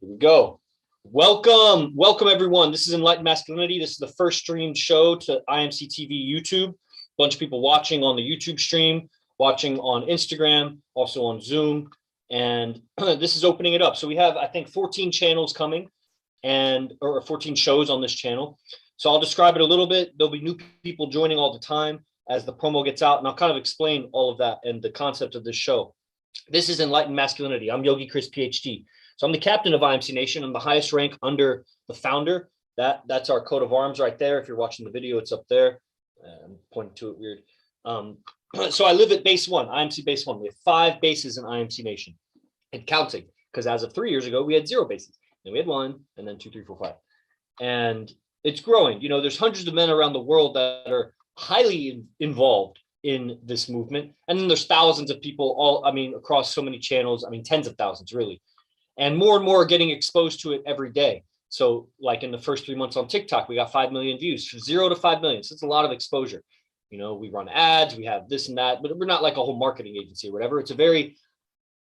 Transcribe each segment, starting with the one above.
Here we go. Welcome everyone. This is Enlightened Masculinity. This is the first streamed show to IMC TV YouTube. A bunch of people watching on the YouTube stream, watching on Instagram, also on Zoom, and this is opening it up. So we have, I think, 14 channels coming, or 14 shows on this channel. So I'll describe it a little bit. There'll be new people joining all the time as the promo gets out, and I'll kind of explain all of that and the concept of this show. This is Enlightened Masculinity. I'm Yogi Chris, PhD. So I'm the captain of IMC Nation. I'm the highest rank under the founder. That's our coat of arms right there. If you're watching the video, it's up there. I'm pointing to it weird. So I live at base one, IMC base one. We have 5 bases in IMC Nation and counting, because as of 3 years ago, we had 0 bases. Then we had 1, and then 2, 3, 4, 5. And it's growing. You know, there's hundreds of men around the world that are highly involved in this movement. And then there's thousands of people across so many channels. Tens of thousands, really. And more are getting exposed to it every day. So like in the first 3 months on TikTok, we got 5 million views, from 0 to 5 million. So it's a lot of exposure. You know, we run ads, we have this and that, but we're not like a whole marketing agency or whatever. It's a very,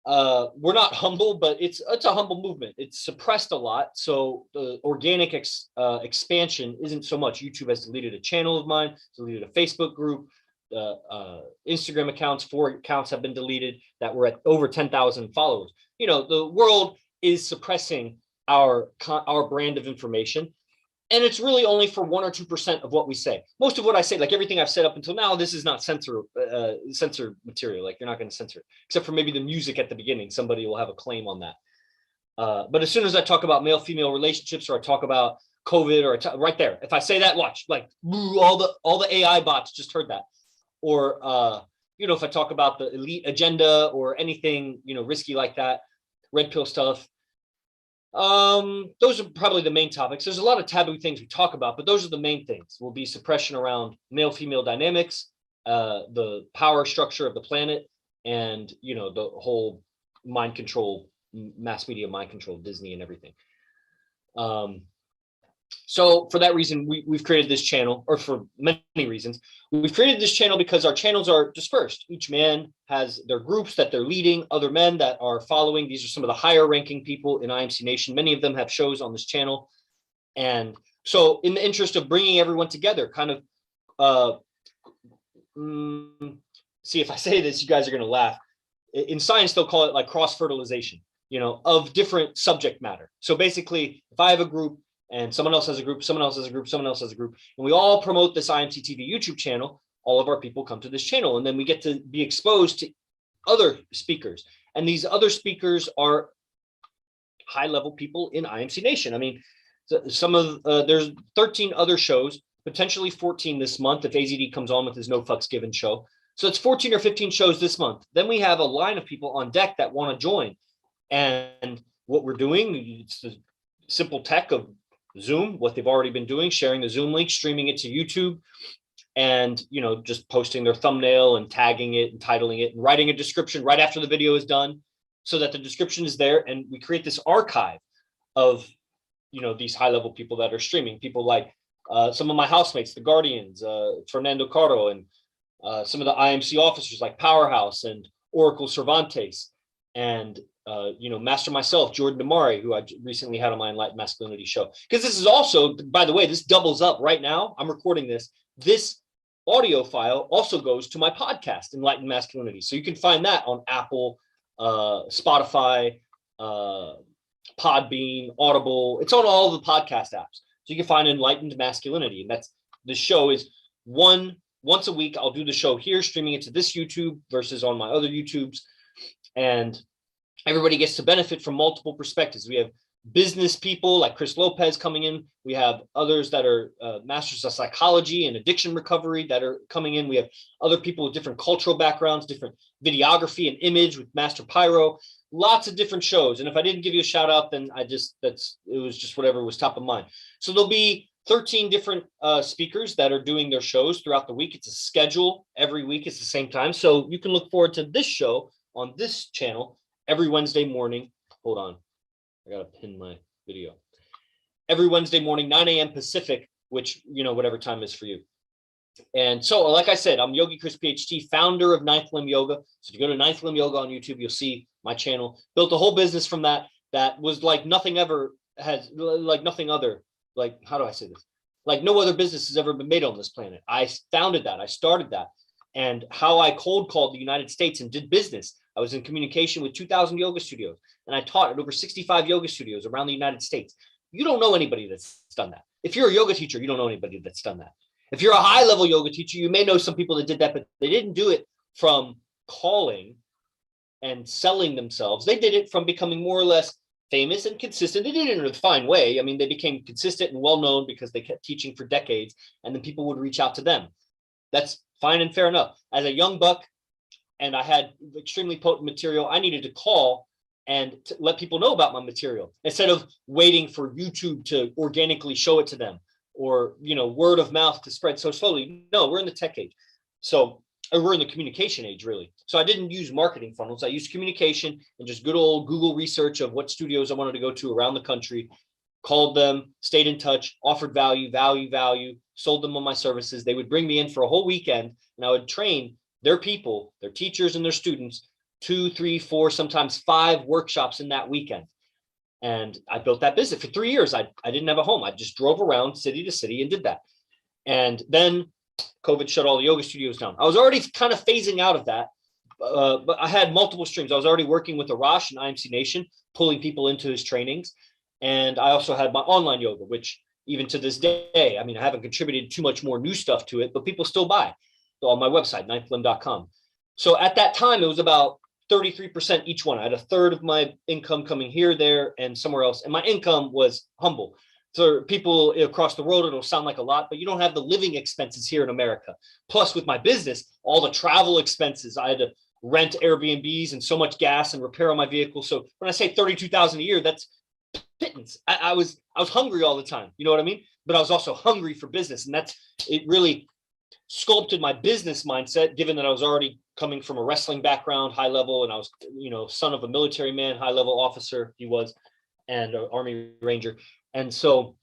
we're not humble, but it's a humble movement. It's suppressed a lot. So the organic expansion isn't so much. YouTube has deleted a channel of mine, deleted a Facebook group. Instagram accounts, 4 accounts have been deleted that were at over 10,000 followers. You know, the world is suppressing our brand of information, and it's really only for 1 or 2% of what we say. Most of what I say, like everything I've said up until now, this is not censor material. Like, you're not going to censor it, except for maybe the music at the beginning. Somebody will have a claim on that. But as soon as I talk about male-female relationships, or I talk about COVID, or right there, if I say that, watch, like all the AI bots just heard that. Or you know, if I talk about the elite agenda or anything, you know, risky like that, red pill stuff, those are probably the main topics. There's a lot of taboo things we talk about, but those are the main things. Will be suppression around male-female dynamics, the power structure of the planet, and, you know, the whole mind control, mass media mind control, Disney and everything. So for that reason, we've created this channel, or for many reasons. We've created this channel because our channels are dispersed. Each man has their groups that they're leading, other men that are following. These are some of the higher ranking people in IMC Nation. Many of them have shows on this channel. And so in the interest of bringing everyone together, kind of, see, if I say this, you guys are going to laugh. In science, they'll call it like cross-fertilization, you know, of different subject matter. So basically, if I have a group, and someone else has a group, someone else has a group, someone else has a group, and we all promote this IMC TV YouTube channel, all of our people come to this channel, and then we get to be exposed to other speakers. And these other speakers are high-level people in IMC Nation. I mean, there's 13 other shows, potentially 14 this month if AZD comes on with his No Fucks Given show. So it's 14 or 15 shows this month. Then we have a line of people on deck that want to join. And what we're doing, it's the simple tech of Zoom, what they've already been doing, sharing the Zoom link, streaming it to YouTube, and, you know, just posting their thumbnail and tagging it and titling it and writing a description right after the video is done, so that the description is there. And we create this archive of, you know, these high level people that are streaming, people like some of my housemates, the Guardians, Fernando Caro, and some of the IMC officers like Powerhouse and Oracle Cervantes, and you know, Master myself, Jordan Damari, who I recently had on my Enlightened Masculinity show. Because this is also, by the way, this doubles up right now. I'm recording this. This audio file also goes to my podcast, Enlightened Masculinity. So you can find that on Apple, Spotify, Podbean, Audible. It's on all the podcast apps. So you can find Enlightened Masculinity. And that's, the show is once a week. I'll do the show here, streaming it to this YouTube versus on my other YouTubes. And everybody gets to benefit from multiple perspectives. We have business people like Chris Lopez coming in. We have others that are masters of psychology and addiction recovery that are coming in. We have other people with different cultural backgrounds, different videography and image with Master Pyro, lots of different shows. And if I didn't give you a shout out, then it was just whatever was top of mind. So there'll be 13 different speakers that are doing their shows throughout the week. It's a schedule. Every week it's the same time. So you can look forward to this show on this channel every Wednesday morning. Hold on, I gotta pin my video. Every Wednesday morning, 9 a.m. Pacific, which, you know, whatever time is for you. And so, like I said, I'm Yogi Chris, PhD, founder of Ninth Limb Yoga. So if you go to Ninth Limb Yoga on YouTube, you'll see my channel. Built a whole business from that. that was like nothing ever has, like nothing other, like, how do I say this? Like no other business has ever been made on this planet. I founded that. I started that. And how I cold called the United States and did business. I was in communication with 2,000 yoga studios, and I taught at over 65 yoga studios around the United States. You don't know anybody that's done that. If you're a yoga teacher, you don't know anybody that's done that. If you're a high-level yoga teacher, you may know some people that did that, but they didn't do it from calling and selling themselves. They did it from becoming more or less famous and consistent. They did it in a fine way. I mean, they became consistent and well-known because they kept teaching for decades, and then people would reach out to them. That's fine and fair enough. As a young buck, and I had extremely potent material, I needed to call and to let people know about my material instead of waiting for YouTube to organically show it to them, or, you know, word of mouth to spread so slowly. No, we're in the tech age. So, or we're in the communication age, really. So I didn't use marketing funnels. I used communication and just good old Google research of what studios I wanted to go to around the country, called them, stayed in touch, offered value, sold them on my services. They would bring me in for a whole weekend, and I would train their people, their teachers and their students, 2, 3, 4, sometimes 5 workshops in that weekend. And I built that business for 3 years. I didn't have a home. I just drove around city to city and did that. And then COVID shut all the yoga studios down. I was already kind of phasing out of that, but I had multiple streams. I was already working with Arash and IMC Nation, pulling people into his trainings. And I also had my online yoga, which even to this day, I mean, I haven't contributed too much more new stuff to it, but people still buy on my website, ninthlimb.com. So at that time, it was about 33% each one. I had a third of my income coming here, there, and somewhere else. And my income was humble. So people across the world, it'll sound like a lot, but you don't have the living expenses here in America. Plus, with my business, all the travel expenses, I had to rent Airbnbs and so much gas and repair on my vehicle. So when I say 32,000 a year, that's pittance. I was hungry all the time. You know what I mean? But I was also hungry for business, and it really sculpted my business mindset, given that I was already coming from a wrestling background, high level, and I was, you know, son of a military man, high level officer he was, and an Army Ranger. And so,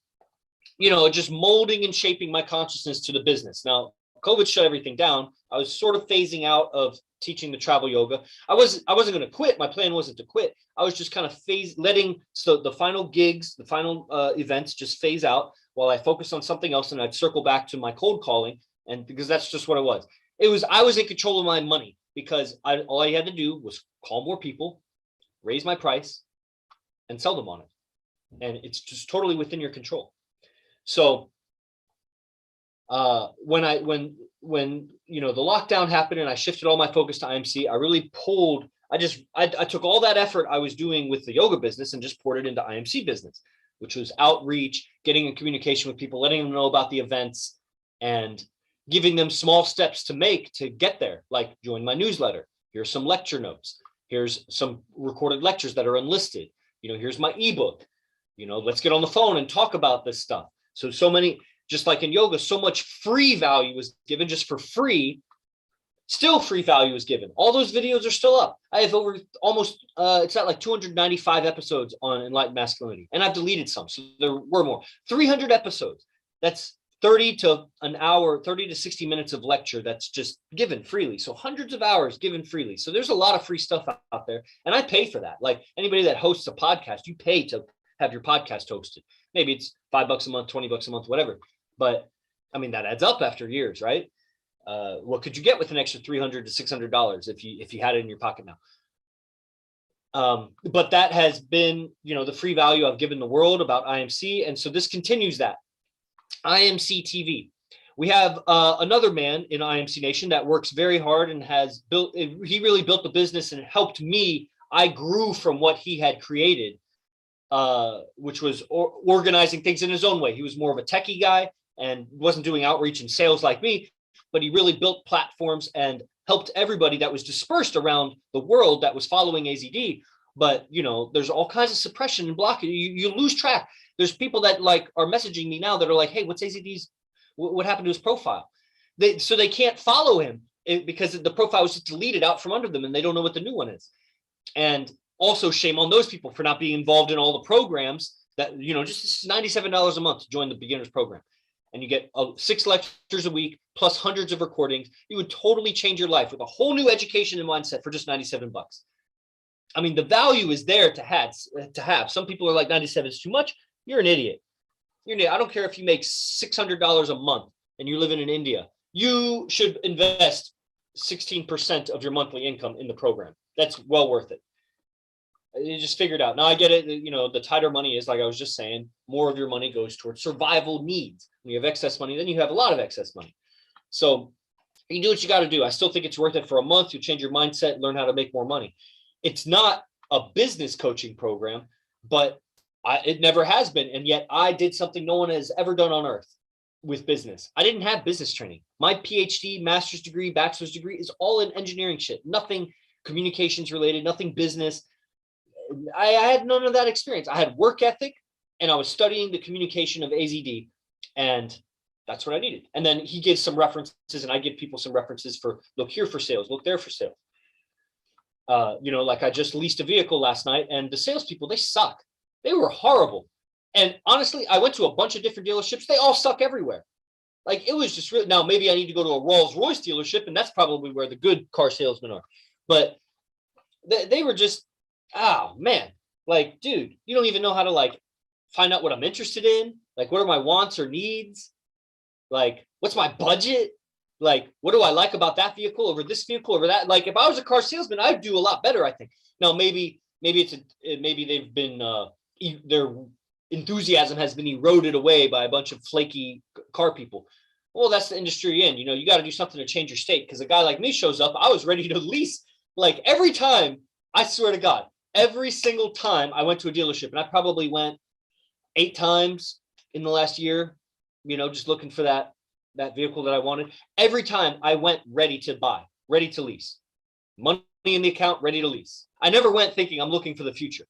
you know, just molding and shaping my consciousness to the business. Now, COVID shut everything down. I was sort of phasing out of teaching the travel yoga. I wasn't going to quit. My plan wasn't to quit. I was just kind of letting the final gigs, the final events just phase out while I focused on something else, and I'd circle back to my cold calling. And because that's just what it was. I was in control of my money, because all I had to do was call more people, raise my price, and sell them on it. And it's just totally within your control. So when you know, the lockdown happened and I shifted all my focus to IMC, I really I took all that effort I was doing with the yoga business and just poured it into IMC business, which was outreach, getting in communication with people, letting them know about the events, and giving them small steps to make to get there, like join my newsletter. Here's some lecture notes. Here's some recorded lectures that are unlisted. You know, here's my ebook. You know, let's get on the phone and talk about this stuff. So many, just like in yoga, so much free value was given just for free. Still free value is given. All those videos are still up. I have over almost, it's at like 295 episodes on Enlightened Masculinity. And I've deleted some, so there were more. 300 episodes. That's 30 to 60 minutes of lecture that's just given freely. So hundreds of hours given freely. So there's a lot of free stuff out there. And I pay for that. Like anybody that hosts a podcast, you pay to have your podcast hosted. Maybe it's $5 a month, $20 a month, whatever. But I mean, that adds up after years, right? What could you get with an extra $300 to $600 if you had it in your pocket now? But that has been, you know, the free value I've given the world about IMC. And so this continues that. IMC TV. We have another man in IMC Nation that works very hard and he really built the business and helped me. I grew from what he had created, which was organizing things in his own way. He was more of a techie guy and wasn't doing outreach and sales like me, but he really built platforms and helped everybody that was dispersed around the world that was following AZD. But, you know, there's all kinds of suppression and blocking. You lose track. There's people that like are messaging me now that are like, hey, what's AZD's, what happened to his profile? So they can't follow him because the profile was just deleted out from under them and they don't know what the new one is. And also shame on those people for not being involved in all the programs that, you know, just $97 a month to join the beginner's program. And you get 6 lectures a week plus hundreds of recordings. You would totally change your life with a whole new education and mindset for just $97. I mean, the value is there to have. Some people are like 97 is too much. You're an idiot. I don't care if you make $600 a month and you're living in India. You should invest 16% of your monthly income in the program. That's well worth it. You just figure it out. Now I get it. The tighter money is, like I was just saying, more of your money goes towards survival needs. When you have excess money, then you have a lot of excess money. So you do what you got to do. I still think it's worth it for a month. You change your mindset, learn how to make more money. It's not a business coaching program, but it never has been. And yet I did something no one has ever done on earth with business. I didn't have business training. My PhD, master's degree, bachelor's degree is all in engineering shit. Nothing communications related, nothing business. I had none of that experience. I had work ethic, and I was studying the communication of AZD, and that's what I needed. And then he gives some references, and I give people some references for look here for sales, look there for sales. Like I just leased a vehicle last night, and the salespeople, they suck. They were horrible. And honestly, I went to a bunch of different dealerships. They all suck everywhere. Like, it was just really, now maybe I need to go to a Rolls-Royce dealership, and that's probably where the good car salesmen are. But they were just, oh man, like, dude, you don't even know how to like find out what I'm interested in. Like, what are my wants or needs? Like, what's my budget? Like, what do I like about that vehicle over this vehicle over that? Like, if I was a car salesman, I'd do a lot better, I think. Now, maybe they've been, their enthusiasm has been eroded away by a bunch of flaky car people. Well, that's the industry you're in. You got to do something to change your state. Because a guy like me shows up, I was ready to lease. Like, every time, I swear to God, every single time I went to a dealership, and I probably went 8 times in the last year, just looking for that vehicle that I wanted. Every time I went ready to buy, ready to lease, money in the account, ready to lease. I never went thinking I'm looking for the future.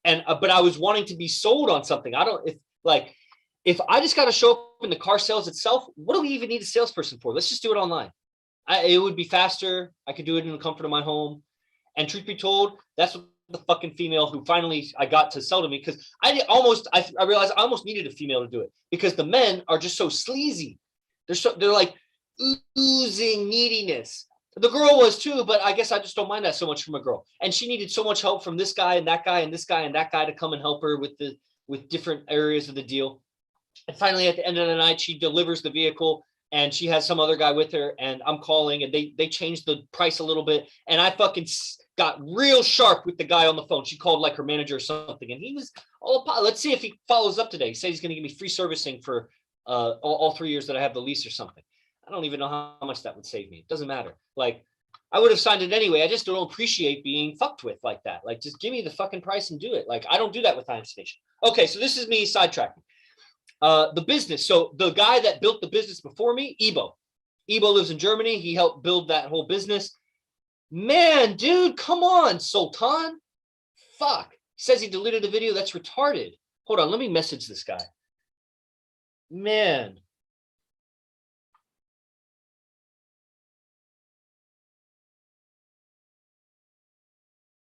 But I was wanting to be sold on something. If I just got to show up in the car sales itself, what do we even need a salesperson for? Let's just do it online. It would be faster. I could do it in the comfort of my home. And truth be told, that's what the fucking female who finally I got to sell to me, because I realized I almost needed a female to do it, because the men are just so sleazy. They're like oozing neediness. The girl was too, but I guess I just don't mind that so much from a girl. And she needed so much help from this guy and that guy and this guy and that guy to come and help her with different areas of the deal. And finally, at the end of the night, she delivers the vehicle, and she has some other guy with her, and I'm calling, and they changed the price a little bit, and I fucking got real sharp with the guy on the phone. She called like her manager or something, and he was all, let's see if he follows up today. He said he's going to give me free servicing for all 3 years that I have the lease or something. I don't even know how much that would save me. It doesn't matter. Like, I would have signed it anyway. I just don't appreciate being fucked with like that. Like, just give me the fucking price and do it. Like, I don't do that with IMC Nation. Okay, so this is me sidetracking. The business. So the guy that built the business before me, Ebo lives in Germany. He helped build that whole business. Man, dude, come on, Sultan. Fuck. He says he deleted a video. That's retarded. Hold on, let me message this guy. Man.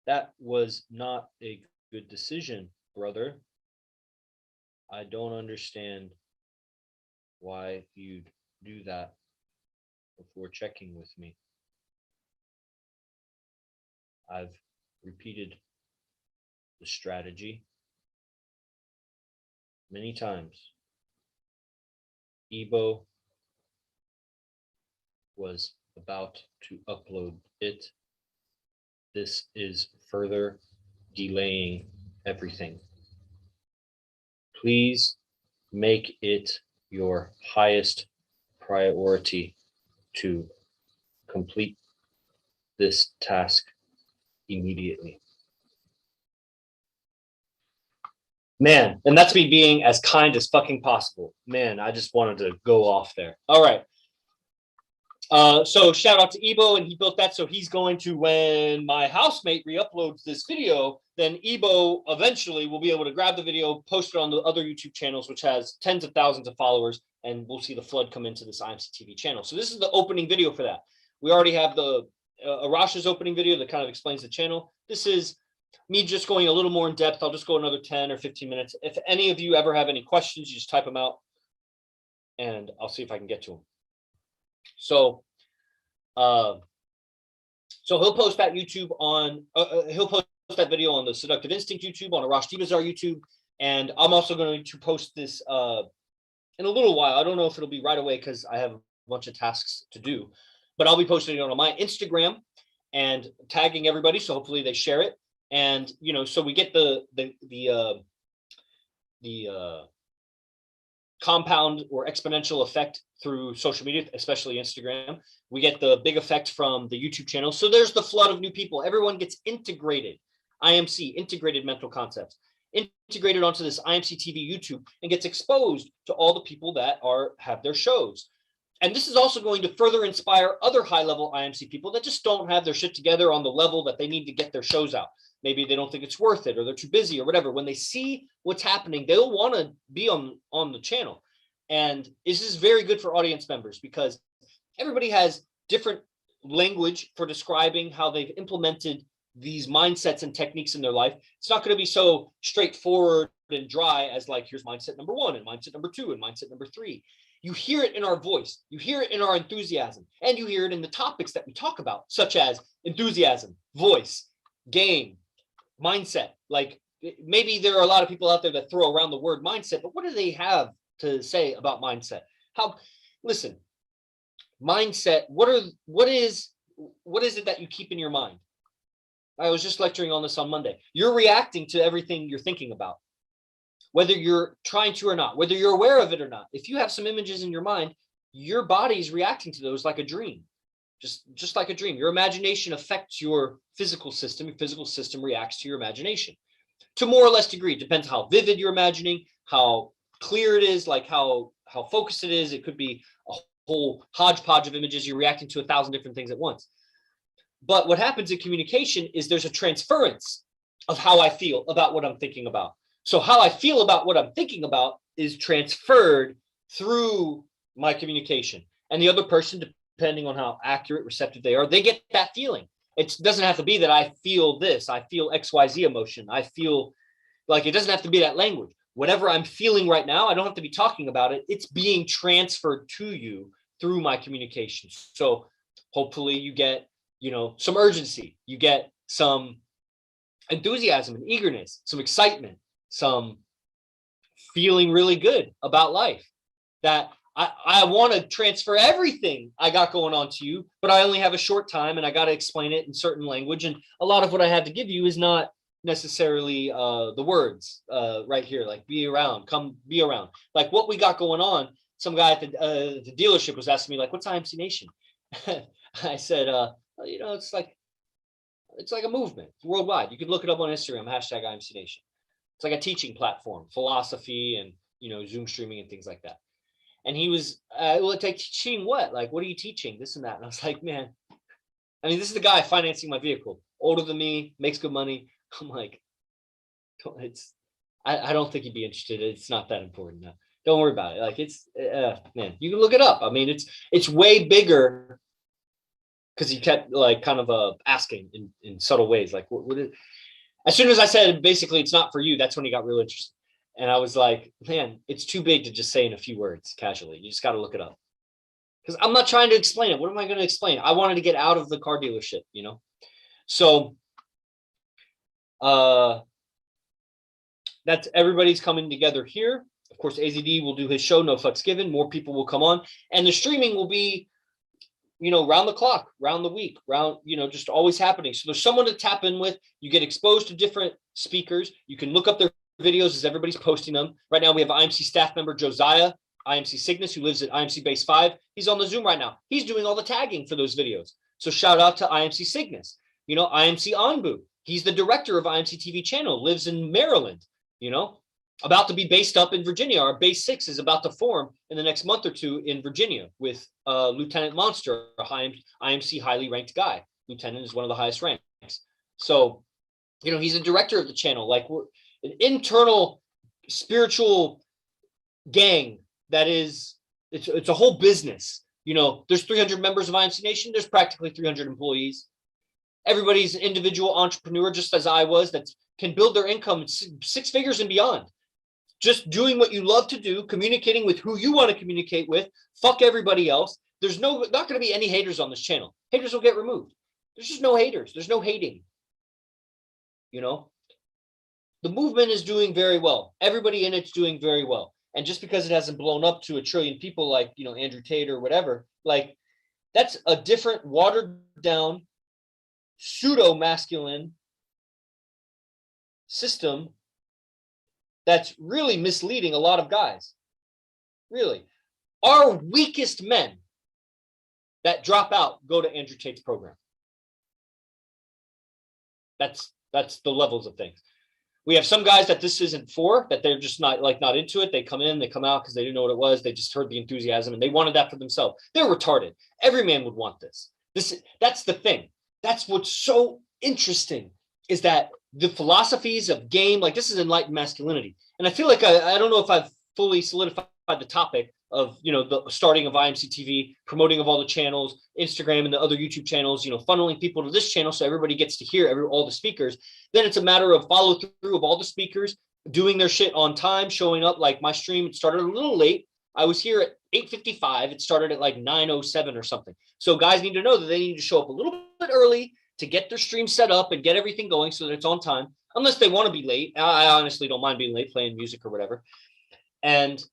That was not a good decision, brother. I don't understand why you'd do that before checking with me. I've repeated the strategy many times. Ebo was about to upload it. This is further delaying everything. Please make it your highest priority to complete this task immediately. Man, and that's me being as kind as fucking possible. Man, I just wanted to go off there. All right. So shout out to Ebo, and he built that. So he's going to, when my housemate re-uploads this video, then Ebo eventually will be able to grab the video, post it on the other YouTube channels, which has tens of thousands of followers, and we'll see the flood come into this IMC TV channel. So this is the opening video for that. We already have the Arash's opening video that kind of explains the channel. This is me just going a little more in depth. I'll just go another 10 or 15 minutes. If any of you ever have any questions, you just type them out, and I'll see if I can get to them. So, so he'll post that YouTube on, he'll post that video on the Seductive Instinct YouTube, on Arash Dibazar YouTube, and I'm also going to post this in a little while. I don't know if it'll be right away because I have a bunch of tasks to do, but I'll be posting it on my Instagram and tagging everybody, so hopefully they share it. And so we get the compound or exponential effect through social media, especially Instagram. We get the big effect from the YouTube channel. So there's the flood of new people. Everyone gets integrated. IMC, integrated mental concepts, integrated onto this IMC TV YouTube, and gets exposed to all the people that have their shows. And this is also going to further inspire other high-level IMC people that just don't have their shit together on the level that they need to get their shows out. Maybe they don't think it's worth it, or they're too busy, or whatever. When they see what's happening, they'll want to be on the channel. And this is very good for audience members because everybody has different language for describing how they've implemented these mindsets and techniques in their life. It's not going to be so straightforward and dry as like, here's mindset number 1 and mindset number 2 and mindset number 3. You hear it in our voice, you hear it in our enthusiasm, and you hear it in the topics that we talk about, such as enthusiasm, voice, game, mindset. Like, maybe there are a lot of people out there that throw around the word mindset, but what do they have to say about mindset? Listen, mindset, what is it that you keep in your mind? I was just lecturing on this on Monday. You're reacting to everything you're thinking about, whether you're trying to or not, whether you're aware of it or not. If you have some images in your mind, your body's reacting to those like a dream, just like a dream. Your imagination affects your physical system. Your physical system reacts to your imagination to more or less degree. It depends how vivid you're imagining, how clear it is, like how focused it is. It could be a whole hodgepodge of images. You're reacting to 1,000 different things at once. But what happens in communication is there's a transference of how I feel about what I'm thinking about. So how I feel about what I'm thinking about is transferred through my communication. And the other person, depending on how accurate, receptive they are, they get that feeling. It doesn't have to be that I feel this, I feel XYZ emotion. I feel like, it doesn't have to be that language. Whatever I'm feeling right now, I don't have to be talking about it. It's being transferred to you through my communication. So hopefully you get, some urgency, you get some enthusiasm and eagerness, some excitement, some feeling really good about life, that I want to transfer everything I got going on to you, but I only have a short time and I got to explain it in certain language. And a lot of what I have to give you is not necessarily the words right here, like be around, come be around. Like what we got going on, some guy at the dealership was asking me, like, what's IMC Nation? I said, it's like a movement. It's worldwide. You can look it up on Instagram, hashtag IMC Nation. It's like a teaching platform, philosophy and, Zoom streaming and things like that. And he was, well, it's like teaching what? Like, what are you teaching? This and that. And I was like, man, I mean, this is the guy financing my vehicle, older than me, makes good money. I'm like, I don't think he'd be interested. It's not that important. No, don't worry about it. Like, it's, man, you can look it up. I mean, it's way bigger, because he kept like kind of asking in subtle ways, like, what is, as soon as I said, basically, it's not for you, that's when he got real interested. And I was like, man, it's too big to just say in a few words casually. You just got to look it up. Because I'm not trying to explain it. What am I going to explain? I wanted to get out of the car dealership, So that's everybody's coming together here. Of course, AZD will do his show, No Fucks Given. More people will come on. And the streaming will be, round the clock, round the week, just always happening. So there's someone to tap in with. You get exposed to different speakers. You can look up their videos as everybody's posting them. Right now, we have IMC staff member Josiah, IMC Cygnus, who lives at IMC Base 5. He's on the Zoom right now. He's doing all the tagging for those videos. So shout out to IMC Cygnus. IMC Anbu. He's the director of IMC TV channel, lives in Maryland, about to be based up in Virginia. Our base 6 is about to form in the next month or two in Virginia with Lieutenant Monster, a IMC highly ranked guy. Lieutenant is one of the highest ranks. So, he's a director of the channel. Like, we're an internal spiritual gang that is, it's a whole business. There's 300 members of IMC Nation. There's practically 300 employees. Everybody's an individual entrepreneur, just as I was, that can build their income 6 figures and beyond. Just doing what you love to do, communicating with who you want to communicate with. Fuck everybody else. There's not going to be any haters on this channel. Haters will get removed. There's just no haters. There's no hating. you know. The movement is doing very well. Everybody in it's doing very well. And just because it hasn't blown up to 1 trillion people like, you know, Andrew Tate or whatever, like that's a different watered down pseudo masculine system that's really misleading a lot of guys. Really. Our weakest men that drop out go to Andrew Tate's program. That's the levels of things. We have some guys that this isn't for, that they're just not into it. They come in, they come out because they didn't know what it was. They just heard the enthusiasm and they wanted that for themselves. They're retarded. Every man would want this. That's the thing. That's what's so interesting, is that the philosophies of game, like this is enlightened masculinity. And I feel like I don't know if I've fully solidified the topic of, you know, the starting of IMC TV, promoting of all the channels, Instagram and the other YouTube channels, you know, funneling people to this channel so everybody gets to hear all the speakers. Then it's a matter of follow through of all the speakers doing their shit on time, showing up. Like my stream, it started a little late. I was here at 8:55. It started at like 9:07 or something. So guys need to know that they need to show up a little bit early to get their stream set up and get everything going so that it's on time, unless they want to be late. I honestly don't mind being late, playing music or whatever. And,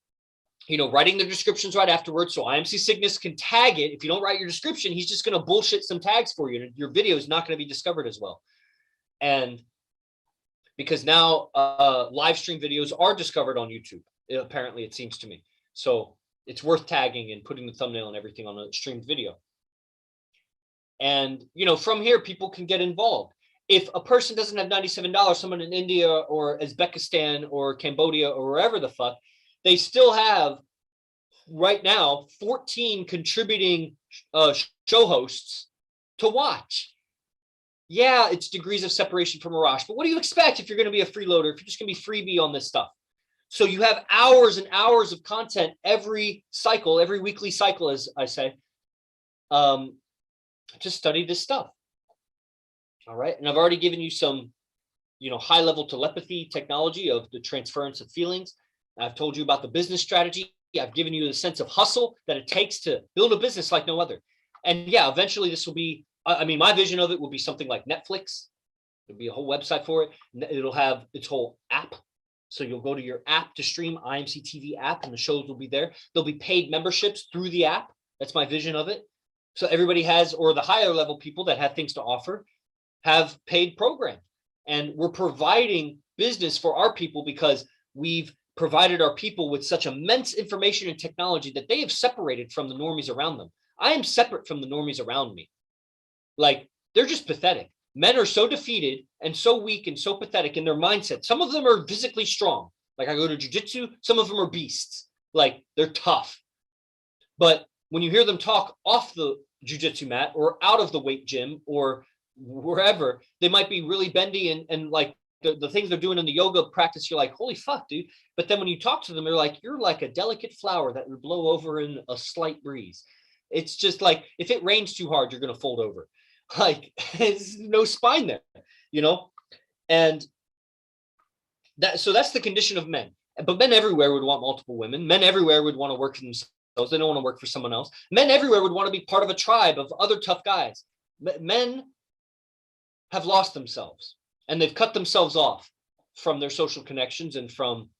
you know, writing the descriptions right afterwards so IMC Cygnus can tag it. If you don't write your description, he's just going to bullshit some tags for you and your video is not going to be discovered as well. And because now live stream videos are discovered on YouTube, apparently, it seems to me. So it's worth tagging and putting the thumbnail and everything on a streamed video. And, you know, from here, people can get involved. If a person doesn't have $97, someone in India or Uzbekistan or Cambodia or wherever the fuck, they still have right now 14 contributing show hosts to watch. Yeah, it's degrees of separation from Arash, but what do you expect if you're going to be a freeloader, if you're just going to be freebie on this stuff? So you have hours and hours of content every cycle, every weekly cycle, as I say, to study this stuff. All right. And I've already given you some, you know, high level telepathy technology of the transference of feelings. I've told you about the business strategy. I've given you the sense of hustle that it takes to build a business like no other. And yeah, eventually this will be, I mean, my vision of it will be something like Netflix. There'll be a whole website for it. It'll have its whole app. So you'll go to your app to stream, IMC TV app, and the shows will be there. There'll be paid memberships through the app. That's my vision of it. So everybody has, or the higher level people that have things to offer, have paid programs. And we're providing business for our people because we've provided our people with such immense information and technology that they have separated from the normies around them. I am separate from the normies around me. Like, they're just pathetic. Men are so defeated and so weak and so pathetic in their mindset. Some of them are physically strong. Like I go to jiu-jitsu, some of them are beasts. Like, they're tough. But when you hear them talk off the jiu-jitsu mat or out of the weight gym or wherever, they might be really bendy and like the things they're doing in the yoga practice, you're like, holy fuck, dude. But then when you talk to them, they're like, you're like a delicate flower that would blow over in a slight breeze. It's just like, if it rains too hard, you're going to fold over. Like, there's no spine there, you know? And so that's the condition of men. But men everywhere would want multiple women. Men everywhere would want to work for themselves. They don't want to work for someone else. Men everywhere would want to be part of a tribe of other tough guys. Men have lost themselves and they've cut themselves off from their social connections and from,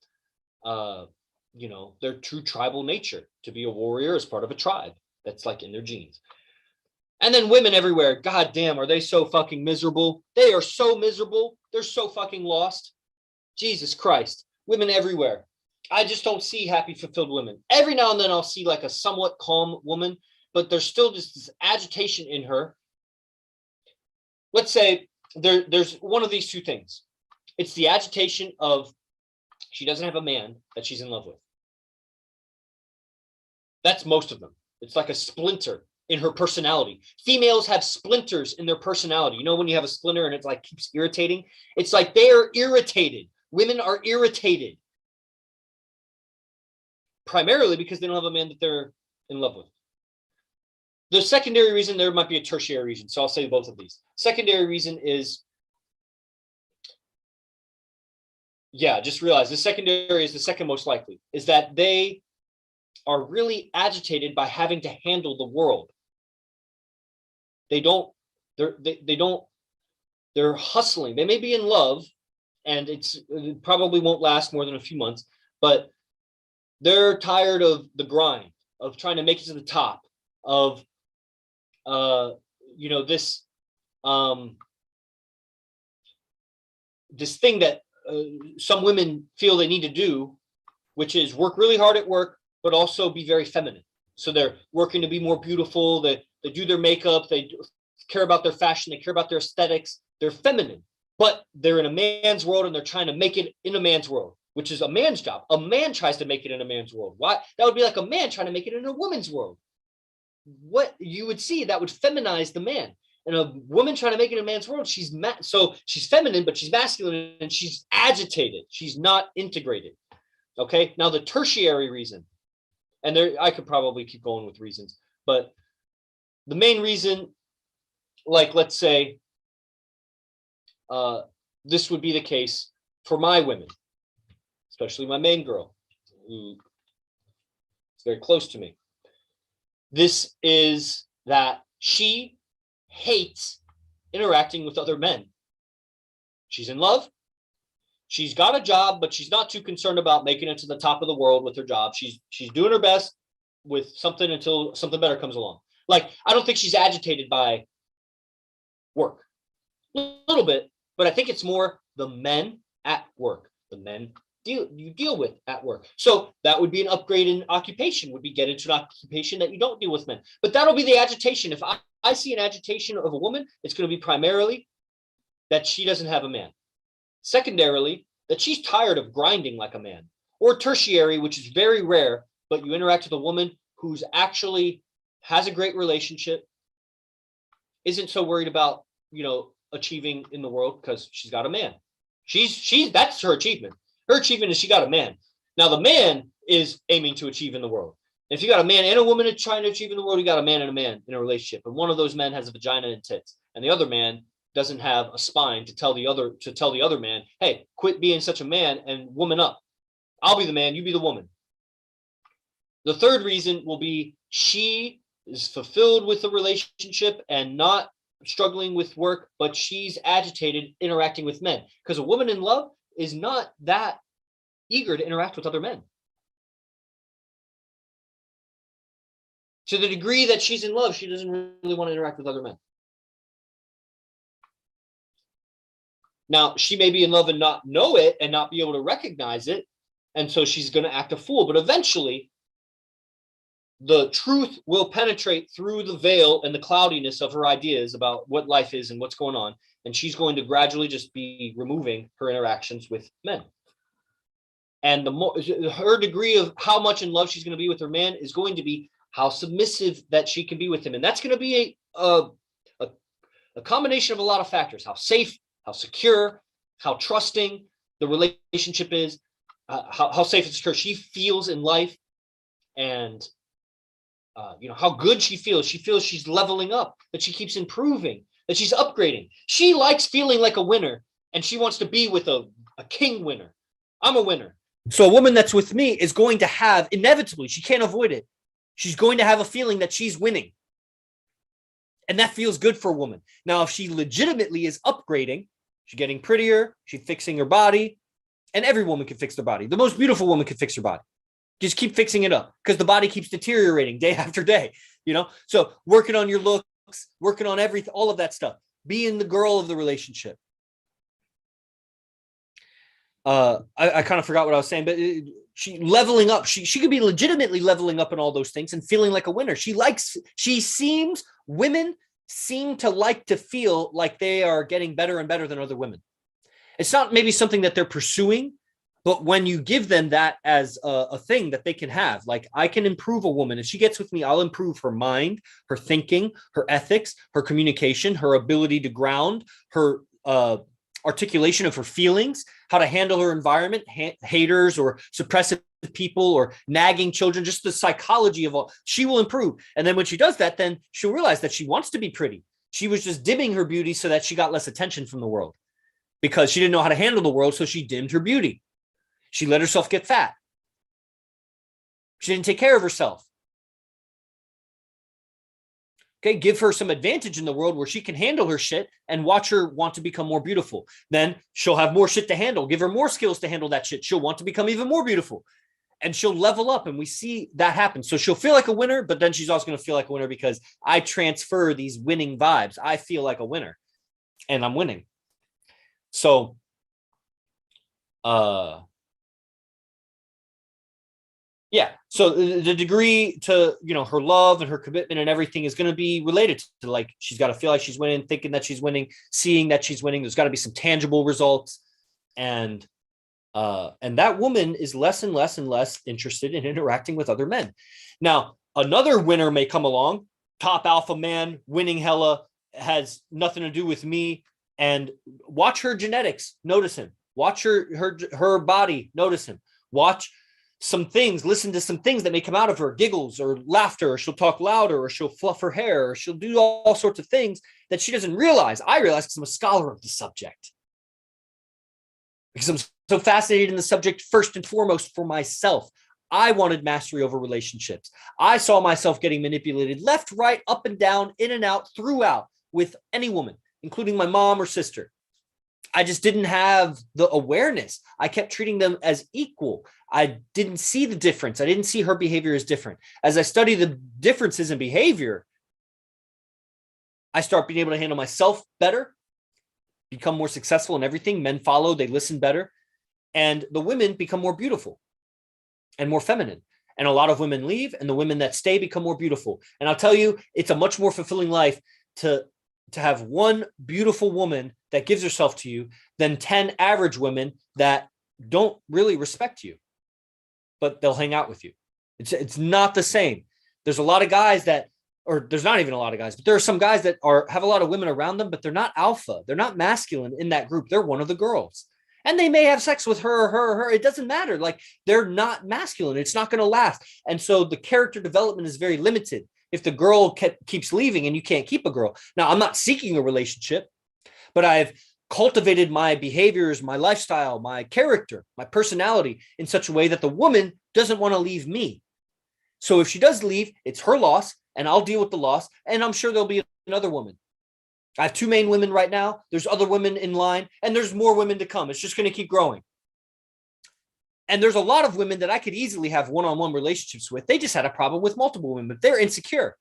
you know, their true tribal nature to be a warrior as part of a tribe. That's like in their genes. And then women everywhere, god damn, are they so fucking miserable? They are so miserable. They're so fucking lost. Jesus Christ. Women everywhere. I just don't see happy, fulfilled women. Every now and then I'll see like a somewhat calm woman, but there's still just this agitation in her. Let's say there's one of these two things. It's the agitation of she doesn't have a man that she's in love with. That's most of them. It's like a splinter in her personality. Females have splinters in their personality. You know, when you have a splinter and it like keeps irritating, it's like they are irritated. Women are irritated. Primarily because they don't have a man that they're in love with. The secondary reason, there might be a tertiary reason. So I'll say both of these. Secondary reason is, yeah, just realize the secondary is the second most likely, is that they are really agitated by having to handle the world. They don't They're hustling. They may be in love, and it probably won't last more than a few months, but they're tired of the grind, of trying to make it to the top, of this this thing that some women feel they need to do, which is work really hard at work, but also be very feminine. So they're working to be more beautiful. They do their makeup. They care about their fashion. They care about their aesthetics. They're feminine, but they're in a man's world, and they're trying to make it in a man's world, which is a man's job. A man tries to make it in a man's world. Why? That would be like a man trying to make it in a woman's world. What you would see, that would feminize the man. And a woman trying to make it in a man's world, she's feminine, but she's masculine, and she's agitated. She's not integrated. Okay. Now the tertiary reason, and I could probably keep going with reasons, but the main reason, like, let's say, this would be the case for my women, especially my main girl, who is very close to me. This is that she hates interacting with other men. She's in love. She's got a job, but she's not too concerned about making it to the top of the world with her job. She's doing her best with something until something better comes along. Like, I don't think she's agitated by work. A little bit, but I think it's more the men at work, the men you deal with at work. So that would be an upgrade in occupation, would be get into an occupation that you don't deal with men. But that'll be the agitation. If I see an agitation of a woman, it's going to be primarily that she doesn't have a man. Secondarily, that she's tired of grinding like a man. Or tertiary, which is very rare, but you interact with a woman who's actually has a great relationship, isn't so worried about, achieving in the world because she's got a man. That's her achievement. Her achievement is she got a man. Now the man is aiming to achieve in the world. If you got a man and a woman trying to achieve in the world, you got a man and a man in a relationship. And one of those men has a vagina and tits, and the other man doesn't have a spine to tell the other man, hey, quit being such a man and woman up. I'll be the man, you be the woman. The third reason will be she is fulfilled with the relationship and not struggling with work, but she's agitated interacting with men, because a woman in love is not that eager to interact with other men. To the degree that she's in love, she doesn't really want to interact with other men. Now, she may be in love and not know it and not be able to recognize it, and so she's going to act a fool. But eventually, the truth will penetrate through the veil and the cloudiness of her ideas about what life is and what's going on, and she's going to gradually just be removing her interactions with men. And her degree of how much in love she's going to be with her man is going to be how submissive that she can be with him. And that's going to be a combination of a lot of factors: how safe, how secure, how trusting the relationship is, how safe and secure she feels in life, and how good she feels. She feels she's leveling up, that she keeps improving, that she's upgrading. She likes feeling like a winner, and she wants to be with a king winner. I'm a winner. So a woman that's with me is going to have, inevitably, she can't avoid it, she's going to have a feeling that she's winning. And that feels good for a woman. Now, if she legitimately is upgrading, she's getting prettier, she's fixing her body, and every woman can fix their body. The most beautiful woman can fix her body. Just keep fixing it up, because the body keeps deteriorating day after day, So working on your looks, working on everything, all of that stuff, being the girl of the relationship. I kind of forgot what I was saying, but she leveling up. She could be legitimately leveling up in all those things and feeling like a winner. Women seem to like to feel like they are getting better and better than other women. It's not maybe something that they're pursuing, but when you give them that as a thing that they can have, like, I can improve a woman. If she gets with me, I'll improve her mind, her thinking, her ethics, her communication, her ability to ground, her articulation of her feelings, how to handle her environment, haters or suppressive people or nagging children, just the psychology of all. She will improve. And then when she does that, then she'll realize that she wants to be pretty. She was just dimming her beauty so that she got less attention from the world, because she didn't know how to handle the world. So she dimmed her beauty. She let herself get fat. She didn't take care of herself. Okay, give her some advantage in the world where she can handle her shit and watch her want to become more beautiful. Then she'll have more shit to handle. Give her more skills to handle that shit. She'll want to become even more beautiful. And she'll level up, and we see that happen. So she'll feel like a winner, but then she's also going to feel like a winner because I transfer these winning vibes. I feel like a winner, and I'm winning. So, yeah. So the degree to, her love and her commitment and everything is going to be related to, like, she's got to feel like she's winning, thinking that she's winning, seeing that she's winning. There's got to be some tangible results. And that woman is less and less and less interested in interacting with other men. Now, another winner may come along, top alpha man, winning hella, has nothing to do with me. And watch her genetics, notice him. Watch her body, notice him. Watch some things, listen to some things that may come out of her, giggles or laughter, or she'll talk louder, or she'll fluff her hair, or she'll do all sorts of things that she doesn't realize. I realize because I'm a scholar of the subject. Because I'm so fascinated in the subject, first and foremost, for myself. I wanted mastery over relationships. I saw myself getting manipulated left, right, up and down, in and out, throughout with any woman, including my mom or sister. I just didn't have the awareness. I kept treating them as equal. I didn't see the difference. I didn't see her behavior as different. As I study the differences in behavior, I start being able to handle myself better, become more successful in everything. Men follow, they listen better. And the women become more beautiful and more feminine. And a lot of women leave, and the women that stay become more beautiful. And I'll tell you, it's a much more fulfilling life to have one beautiful woman that gives herself to you than 10 average women that don't really respect you, but they'll hang out with you. It's not the same. There's a lot of guys that, or there's not even a lot of guys, but there are some guys that have a lot of women around them, but they're not alpha. They're not masculine in that group. They're one of the girls. And they may have sex with her or her or her. It doesn't matter. Like, they're not masculine. It's not going to last. And so the character development is very limited if the girl keeps leaving and you can't keep a girl. Now, I'm not seeking a relationship, but I've cultivated my behaviors, my lifestyle, my character, my personality in such a way that the woman doesn't want to leave me. So if she does leave, it's her loss, and I'll deal with the loss. And I'm sure there'll be another woman. I have two main women right now. There's other women in line, and there's more women to come. It's just going to keep growing. And there's a lot of women that I could easily have one-on-one relationships with. They just had a problem with multiple women. They're insecure.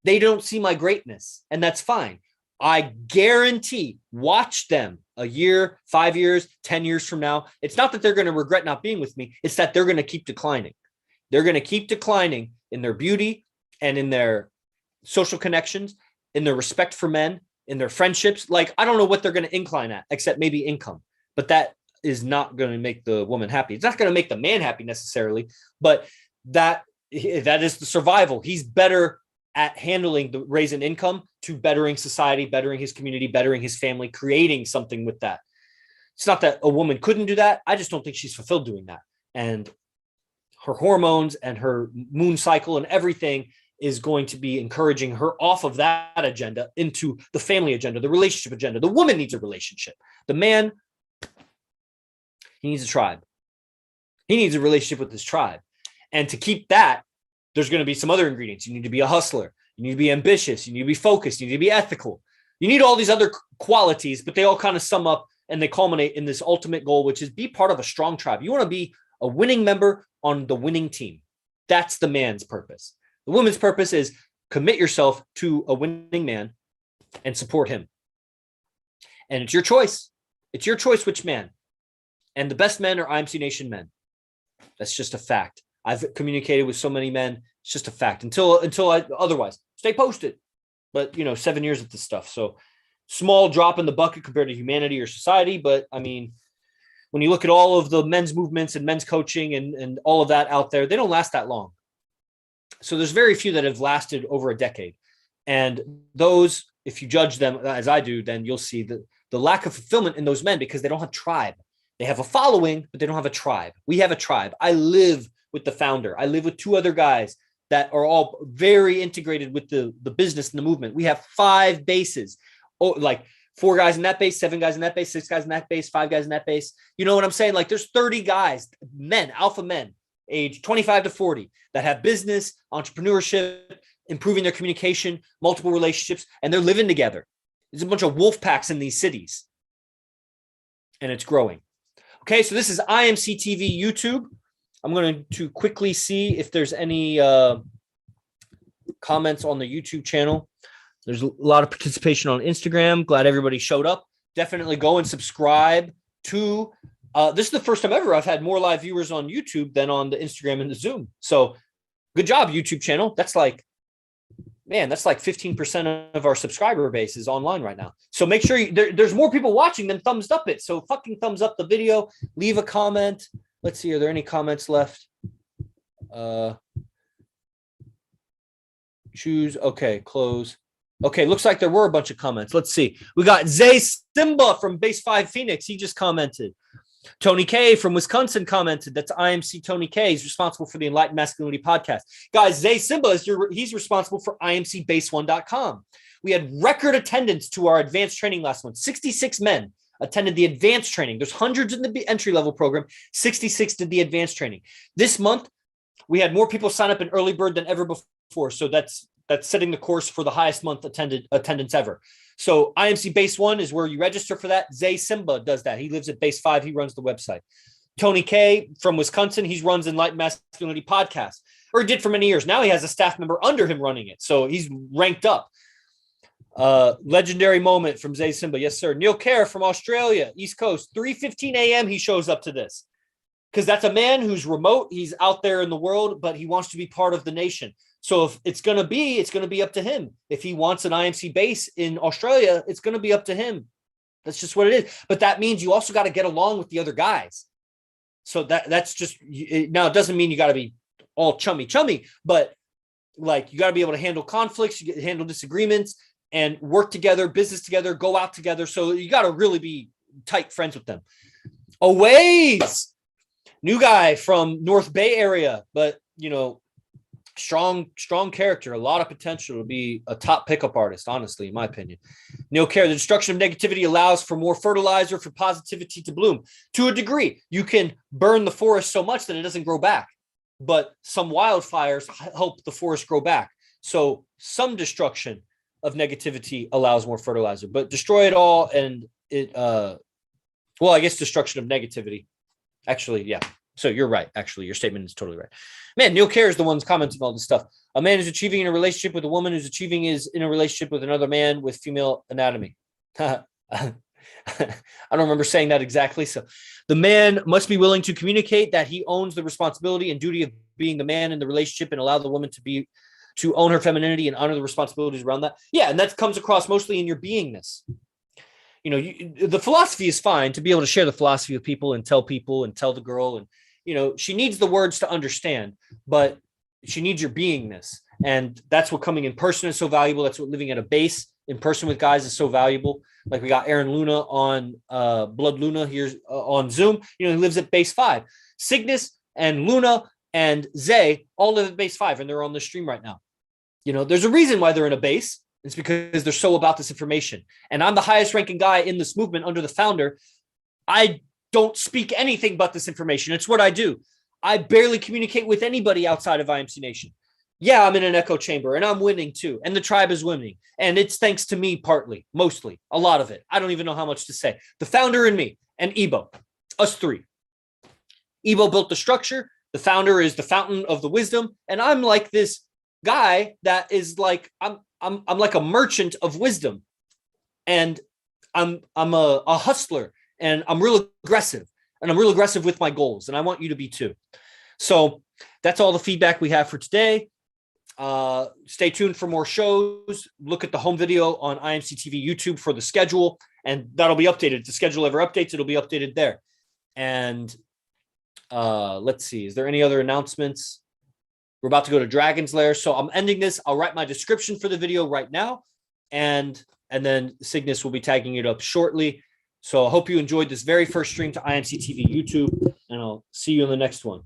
They don't see my greatness, and that's fine. I guarantee, watch them a year, 5 years, 10 years from now. It's not that they're going to regret not being with me. It's that they're going to keep declining. They're going to keep declining in their beauty and in their social connections, in their respect for men, in their friendships. Like, I don't know what they're going to incline at, except maybe income. But that is not going to make the woman happy. It's not going to make the man happy necessarily, but that is the survival. He's better at handling the raise in income to bettering society, bettering his community, bettering his family, creating something with that. It's not that a woman couldn't do that. I just don't think she's fulfilled doing that. And her hormones and her moon cycle and everything is going to be encouraging her off of that agenda into the family agenda, the relationship agenda. The woman needs a relationship. The man, he needs a tribe. He needs a relationship with his tribe. And to keep that, there's going to be some other ingredients. You need to be a hustler. You need to be ambitious. You need to be focused. You need to be ethical. You need all these other qualities, but they all kind of sum up and they culminate in this ultimate goal, which is be part of a strong tribe. You want to be a winning member on the winning team. That's the man's purpose. The woman's purpose is commit yourself to a winning man and support him. And it's your choice. It's your choice which man. And the best men are IMC Nation men. That's just a fact. I've communicated with so many men. It's just a fact until I otherwise. Stay posted. But 7 years of this stuff. So small drop in the bucket compared to humanity or society. But I mean, when you look at all of the men's movements and men's coaching and all of that out there, they don't last that long. So there's very few that have lasted over a decade. And those, if you judge them as I do, then you'll see the lack of fulfillment in those men because they don't have tribe. They have a following, but they don't have a tribe. We have a tribe. I live with the founder. I live with two other guys that are all very integrated with the business and the movement. We have 5 bases, like 4 guys in that base, 7 guys in that base, 6 guys in that base, 5 guys in that base. You know what I'm saying? Like there's 30 guys, men, alpha men, age 25 to 40 that have business, entrepreneurship, improving their communication, multiple relationships, and they're living together. There's a bunch of wolf packs in these cities, and it's growing. Okay, so this is IMC TV YouTube. I'm going to quickly see if there's any comments on the YouTube channel. There's a lot of participation on Instagram. Glad everybody showed up. Definitely go and subscribe to. This is the first time ever I've had more live viewers on YouTube than on the Instagram and the Zoom. So good job, YouTube channel. That's like, man, that's like 15% of our subscriber base is online right now. So make sure there's more people watching than thumbs up it. So fucking thumbs up the video. Leave a comment. Let's see. Are there any comments left? Choose. Okay. Close. Okay. Looks like there were a bunch of comments. Let's see. We got Zay Simba from Base 5 Phoenix. He just commented. Tony K from Wisconsin commented. That's IMC Tony K. He's responsible for the Enlightened Masculinity podcast. Guys, Zay Simba he's responsible for IMCBaseOne.com. We had record attendance to our advanced training last month. 66 men attended the advanced training. There's hundreds in the entry-level program. 66 did the advanced training. This month, we had more people sign up in early bird than ever before. So that's setting the course for the highest month attendance ever. So IMC Base One is where you register for that. Zay Simba does that. He lives at Base 5. He runs the website. Tony K from Wisconsin, he runs Enlightened Masculinity podcast, or he did for many years. Now he has a staff member under him running it. So he's ranked up. Legendary moment from Zay Simba. Yes, sir. Neil Kerr from Australia, East Coast, 3:15 a.m. He shows up to this because that's a man who's remote. He's out there in the world, but he wants to be part of the nation. So if it's going to be up to him. If he wants an IMC base in Australia, it's going to be up to him. That's just what it is. But that means you also got to get along with the other guys. So that's just, now it doesn't mean you got to be all chummy, but like you got to be able to handle conflicts, handle disagreements and work together, business together, go out together. So you got to really be tight friends with them. Always new guy from North Bay area, but you know, strong character, a lot of potential to be a top pickup artist, honestly, in my opinion. Neil Kerr, the destruction of negativity allows for more fertilizer for positivity to bloom. To a degree, you can burn the forest so much that it doesn't grow back, but some wildfires help the forest grow back. So some destruction of negativity allows more fertilizer, but destroy it all and it, well, I guess destruction of negativity. Actually, yeah. So you're right. Actually, your statement is totally right. Man, Neil Kerr is the ones commenting all this stuff. A man who's achieving in a relationship with a woman who's achieving is in a relationship with another man with female anatomy. I don't remember saying that exactly. So the man must be willing to communicate that he owns the responsibility and duty of being the man in the relationship and allow the woman to own her femininity and honor the responsibilities around that. Yeah, and that comes across mostly in your beingness. You know, the philosophy is fine to be able to share the philosophy with people and tell the girl and, you know, she needs the words to understand, but she needs your beingness. And that's what coming in person is so valuable. That's what living at a base in person with guys is so valuable. Like we got Aaron Luna on Blood Luna here on Zoom. You know, he lives at Base 5. Cygnus and Luna and Zay all live at Base 5, and they're on the stream right now. You know, there's a reason why they're in a base. It's because they're so about this information. And I'm the highest ranking guy in this movement under the founder. I don't speak anything but this information. It's what I do. I barely communicate with anybody outside of IMC Nation. Yeah, I'm in an echo chamber and I'm winning too. And the tribe is winning. And it's thanks to me partly, mostly, a lot of it. I don't even know how much to say. The founder and me and Ebo, us three. Ebo built the structure. The founder is the fountain of the wisdom. And I'm like this guy that is like, I'm like a merchant of wisdom. And I'm a hustler. And I'm real aggressive, and I'm real aggressive with my goals. And I want you to be too. So that's all the feedback we have for today. Stay tuned for more shows. Look at the home video on IMC TV YouTube for the schedule, and that'll be updated. If the schedule ever updates, it'll be updated there. And let's see. Is there any other announcements? We're about to go to Dragon's Lair. So I'm ending this. I'll write my description for the video right now. And then Cygnus will be tagging it up shortly. So I hope you enjoyed this very first stream to IMC TV YouTube, and I'll see you in the next one.